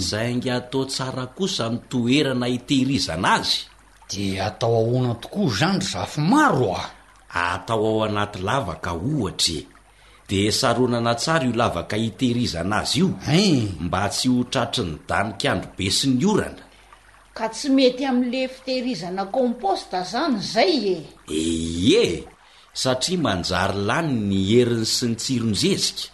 zaingy atao tsara kosa ny toerana hitehirizana azy de atao ahoana tokoa zany ry zafy maro atao ao anaty lavaka ohatra de saronana tsara io lavaka hitehirizana azy io mba tsy ho tratry ny danikandro be sy ny orana ka tsy mety amin'le fitehirizana komposta zany zay satria manjary lany ny heriny sy ny tsirony zezika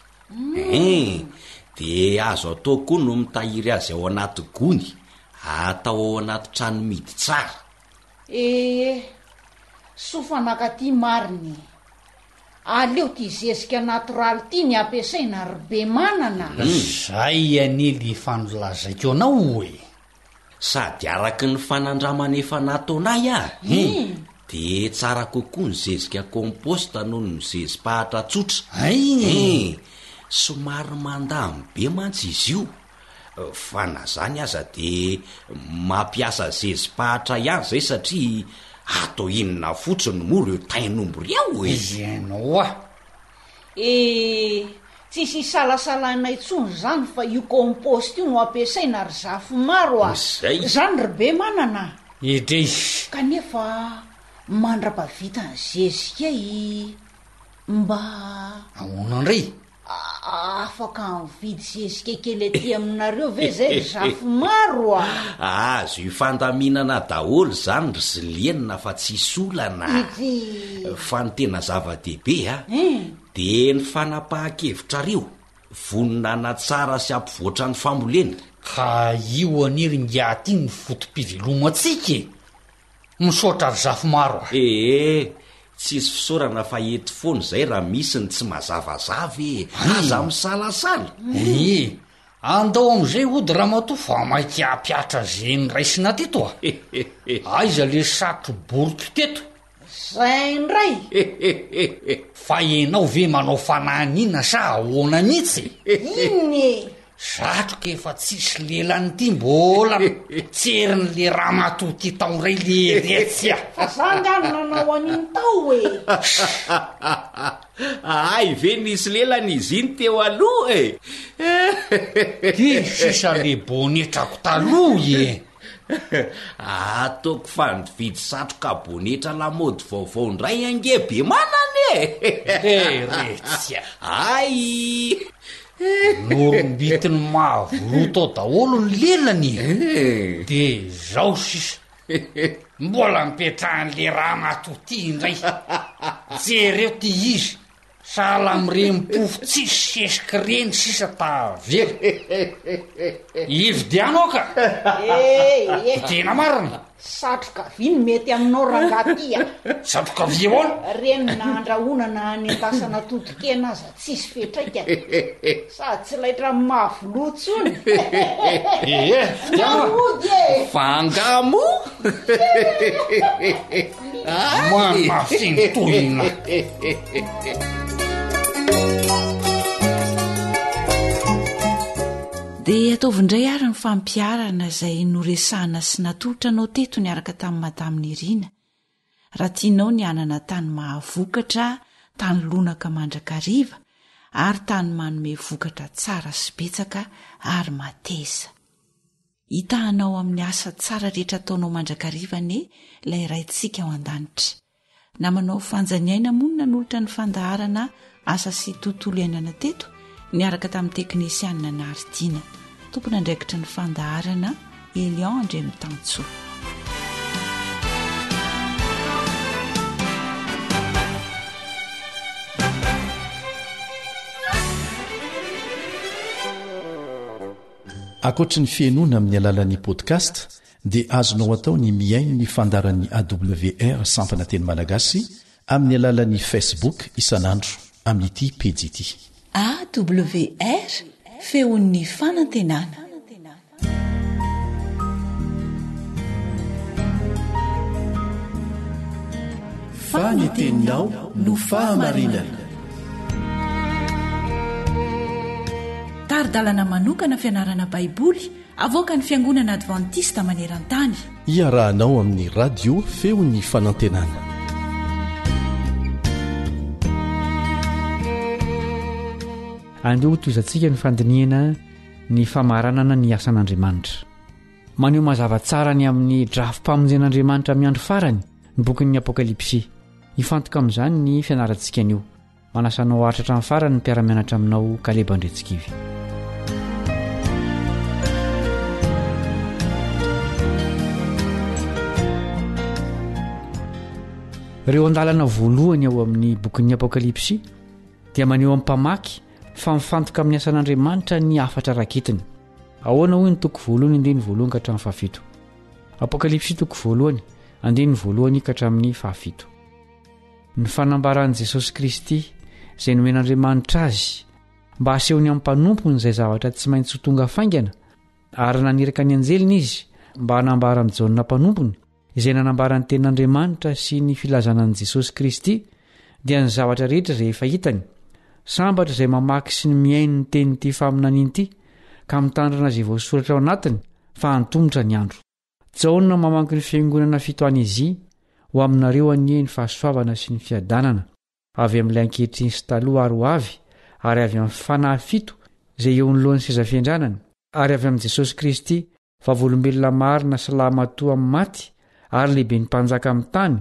de azo atao koa no mitahiry azy ao anaty gony atao ao anaty trano midy tsara sofa nakaty mariny aleo ty zezika natoraly ty ny ampiasaina ry be manana zay anely fanolazaiko anao sady araky ny fanandramana efa nataonay de tsara kokoa ny zezika komposta noho ny zezim-pahatra tsotra somary mandamy be mantsy izy io fa na zany aza de mampiasa zezim-pahatra ihany zay satria atao inona fotsiny moa reo tainombo reo ianao tsisy isalasalanay tsony zany fa io komposta io no ampiasaina ry zafy maro a zany ry be manana edre kanefa mandra-pavita ny zezika mba ahonandray afaka mividy zezika kely aty aminareo ve zay zafy maro a azo ifandaminana daholo zany ry zilienina fa tsisy olana fa ny tena zava-dehibe a de ny fanapahan-kevitra voninana tsara sy ampivoatra ny fambolena ka io aniry ngiaty ny fotom-pivelomatsika misaotra ry zafy maro tsisy fisaorana fa ety foana zay raha misy ny tsy mazavazavy aza misalasala andao am'izay ody raha mato fa maiky ampiatra zeny raisina teto aiza le satro boriko teto zay ndray fa enao ve manao fanahiniana sa ahoana mihitsy iny satroka efa tsisy lelany ty mbola tseriny le raha matoty tao ray le retsy fa zangany nanao aniny tao ay ve nisy lelany izy iny teo aloha sisa le bonetrako taloha ataoko fa nividy satroka bonetra lamody vaovao ndray angebe manany retsy ay norombitiny mavoloto ao daholo ny lelany de zao sisa mbola mipetrahan'le raha matoty indray jereo ty izy sala mirempofo tsisy sesiky reny sisa tavery ividianao ka tena marina satroka viny mety aminao rangatya satroka viona renina andrahonana anentasana totokena aza tsisy fetraika sady tsy laitra mavolotsony fangamo manafintoina dia ataovindray ary ny fampiarana izay noresahana sy natotranao teto ny araka tamin'ny madamin'ny irina raha tianao ny anana tany mahavokatra tany lonaka mandrakariva ary tany manome vokatra tsara sy betsaka ary mateza hitahanao amin'ny asa tsara rehetra ataonao mandrakariva ilay raintsika ao an-danitra na manao fanjaniaina monina nolotra ny fandaharana asa sy tontolo iainana teto niaraka tamin'ny teknisianina Nardina tompony andraikitra ny fandaharana Elion Andre Mitantso. Akoatra ny fienoana amin'ny alalan'ny podcast dia azonao atao ny miaino ny fandaran'ny AWR sampana teny malagasy amin'ny alalan'ny Facebook isanandro amin'ity pejy ity. AWR feon'ny fanantenana. Faneteninao no fahamarinana. Taridalana manokana fianarana baiboly avoaka ny fiangonana advantista maneran-tany. Iarahanao amin'ny radio feon'ny fanantenana. Andeo tozantsika ny fandiniana ny famaranana ny asan'Andriamanitra. Maneho mazava tsara ny amin'ny drafim-pamonjen'Andriamanitra miandro farany ny bokin'ny Apokalipsy. Ifantoka amin'izany ny fianarantsika anio. Manasanao aritra hatramin'ny farany ny mpiara-mianatra aminao Kaleba Andretsikivy. Ireo andalana voalohany ao amin'ny bokin'ny Apokalipsy dia maneho amin'ny mpamaky fa mifantoka amin'ny asan'Andriamanitra ny afatra raketiny. Ahoana hoy ny toko voalohany andiny voalohany ka hatramin'ny fahafito. Apokalipsy toko voalohany andiny voalohany ka hatramin'ny fahafito. Ny fanambaran'i Jesosy Kristy izay nomen'Andriamanitra azy mba asehony amin'ny mpanompony izay zavatra tsy maintsy ho tonga faingana ary naniraka ny anjeliny izy mba hanambara amin'ny jaonina mpanompony izay nanambara ny tenin'Andriamanitra sy ny filazana an'i Jesosy Kristy dia ny zavatra rehetra izay efa hitany. Sambatra izay mamaky sy ny miaino ny tenyity faminaniana ity ka mitandrina izay voasoratra ao anatiny fa hantomotra ny andro. Jaonina mamanky ny fiangonana fitoan'izy ho aminareo anie ny fahasoavana sy ny fiadanana avy amin'ilay ankehitriny sy taloha ary ho avy ary avy amin'ny fanahy fito izay eo ny lohan'ny sezafiandranany ary avy amin'i Jesosy Kristy vavolombelona marina sy lamatoa amin'ny maty ary lehibe ny mpanjaka amin'ny tany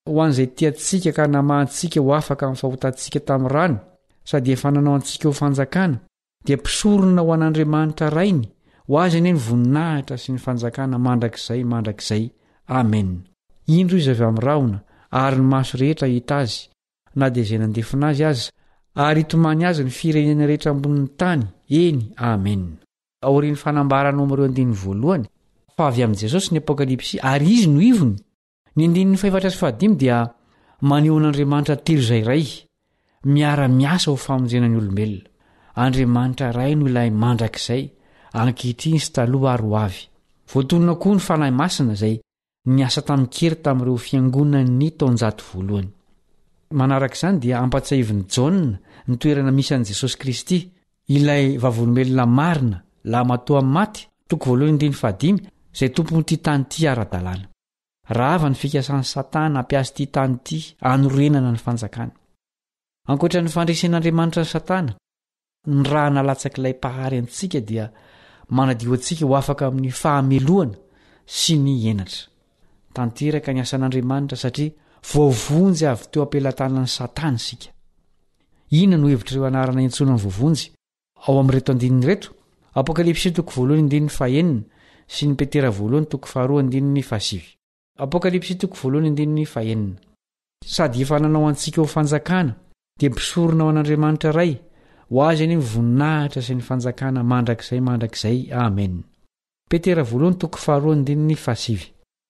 ho an'izay tiantsika ka namahantsika ho afaka amin'ny fahotantsika tamin'ny rano sady efa nanao antsika ho fanjakana dia mpisorona ho an'Andriamanitra rainy ho azy anie ny voninahitra sy ny fanjakana mandrakizay amen. Indro izy avy amin'ny rahona ary ny maso rehetra hita azy na dia izay nandefina azy aza ary hitomany azy ny firenena rehetra ambonin'ny tany eny amen. Aorian'ny fanambarana amin'ireo 1 fa avy amin'i Jesosy ny apokalipsy ary izy no ivony. Ny 7:5 dia maneho an'Andriamanitra telo izay ray miara-miasa ho famonjena ny olombelona. Andriamanitra ray no ilay mandrakizay ankehitriny sy taloha ary ho avy. Voatonona koa ny fanahy masina izay niasa tamin-kery tamin'ireo fiangonan'ny taonjato voalohany. Manarak'izany dia ampatsahiviny Jaona ny toerana misy an'i Jesosy Kristy ilay vavolombelona marina lamatoa amin'ny maty 2:5 izay tompon'ity tany ity ara-dalàna. Rava ny fikasan'ny Satana hampiasa ity tany ity anorenana ny fanjakana. Ankoatra ny fandresen'Andriamanitra ny Satana, ny raha nalatsaka ilay pahary antsika dia manadio antsika ho afaka amin'ny fahameloana sy ny henatra. Tanteraka ny asan'Andriamanitra satria voavonjy avy teo ampelantanan'ny Satana sika. Inona no hevitra ireo anarana iantsona ny voavonjy ao amin'reto andininy reto? Apokalipsy 1:5 sy ny Petera 1:2-7. Apokalipsy 1:5 sady efa nanao antsika ho fanjakana dia mpisorona ao an'Andriamanitra ray ho azy any voninahitra sy ny fanjakana mandrakizay amen. Petera 1:2-7.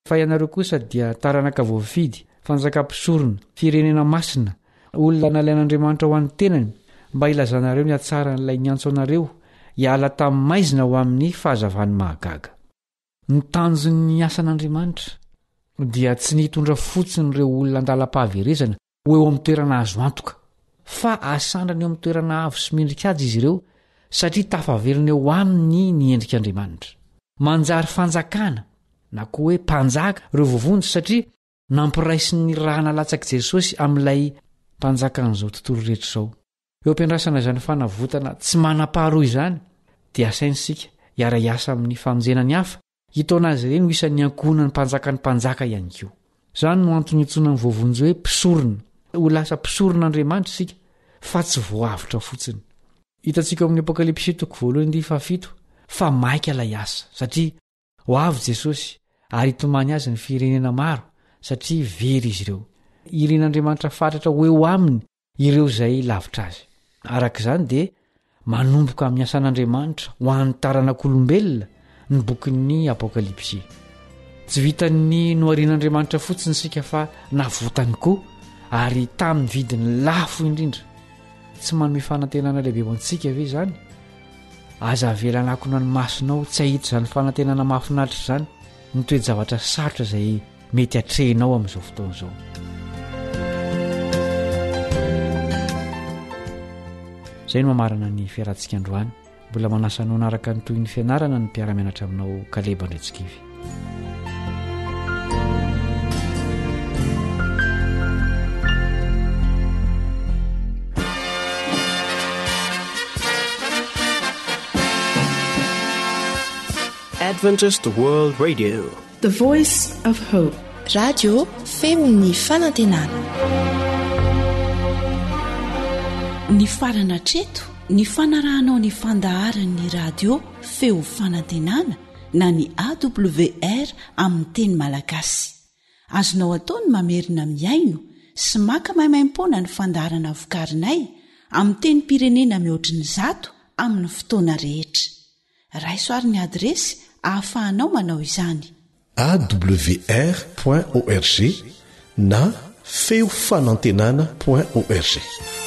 Fa ianareo kosa dia taranaka voafidy, fanjakam-pisorona, firenena masina, olona nalain'Andriamanitra ho an'ny tenany mba ilazanareo ny hatsaran'ilay niantso anareo hiala tamin'ny maizina ho amin'ny fahazavany mahagaga. Ny tanjon'ny asan'Andriamanitra dia tsy nitondra fotsiny ireo olona andalam-pahaverezana ho eo amin'ny toerana azo antoka, fa asandrany eo amin'ny toerana avo sy mendrikajy izy ireo satria tafaverina eo aminy ny endrik'Andriamanitra. Manjary fanjakana na koa hoe mpanjaka ireo voavonjy satria nampiraisy ny raha nalatsaky Jesosy amin'ilay mpanjakan'izao tontolo rehetra izao. Eo ampiandrasana izany fanavotana tsy manam-paharoa izany dia asainsika hiara-iasa amin'ny famonjena ny hafa hitaona azy ireny ho isan'ny ankohonany mpanjakany mpanjaka ihany koa. Izany no antony itsona ny voavonjy hoe mpisorona, ho lasa mpisoron'Andriamanitra isika fa tsy voavitra fotsiny. Hitantsika amin'ny Apokalipsy 1:7 fa maika ilay asa satria ho avy Jesosy ary hitomany azy ny firenena maro satria very izy ireo. Iren'Andriamanitra fatratra ho eo aminy ireo izay lavitra azy. Arak'izany dia manomboka amin'ny asan'Andriamanitra ho an'ny taranak'olombelona ny bokin'ny Apokalipsy. Tsy vitany noharian'Andriamanitra fotsiny sika fa navotany koa ary tamin'ny vidiny lafo indrindra. Tsy manome fanantenana lehibe ho antsika ve izany? Aza avela nakona ny masonao tsy ahita izany fanantenana mahafinaritra izany ny toe-javatra sarotra izay mety hatrehinao amin'izao fotoana izao. Izay no mamarana ny fiarantsika androany. Mbola manasanao naraka ny toy ny fianarana ny mpiara-mianatra aminao Kaleba Ndretsikivy. Adventist World Radio, The Voice of Hope. Radio Femini Fanantenana. Ny farana treto ny fanarahanao ny fandaharan'ny radio feo fanantenana na ny AWR amin'ny teny malagasy. Azonao ataony mamerina miaino sy maka mahimaimpona ny fandaharana vokarinay amin'ny teny pirenena mihoatriny 100 amin'ny fotoana rehetra. Raisoaryn'ny adresy ahafahanao manao izany. awr.org na feofanantenana.org.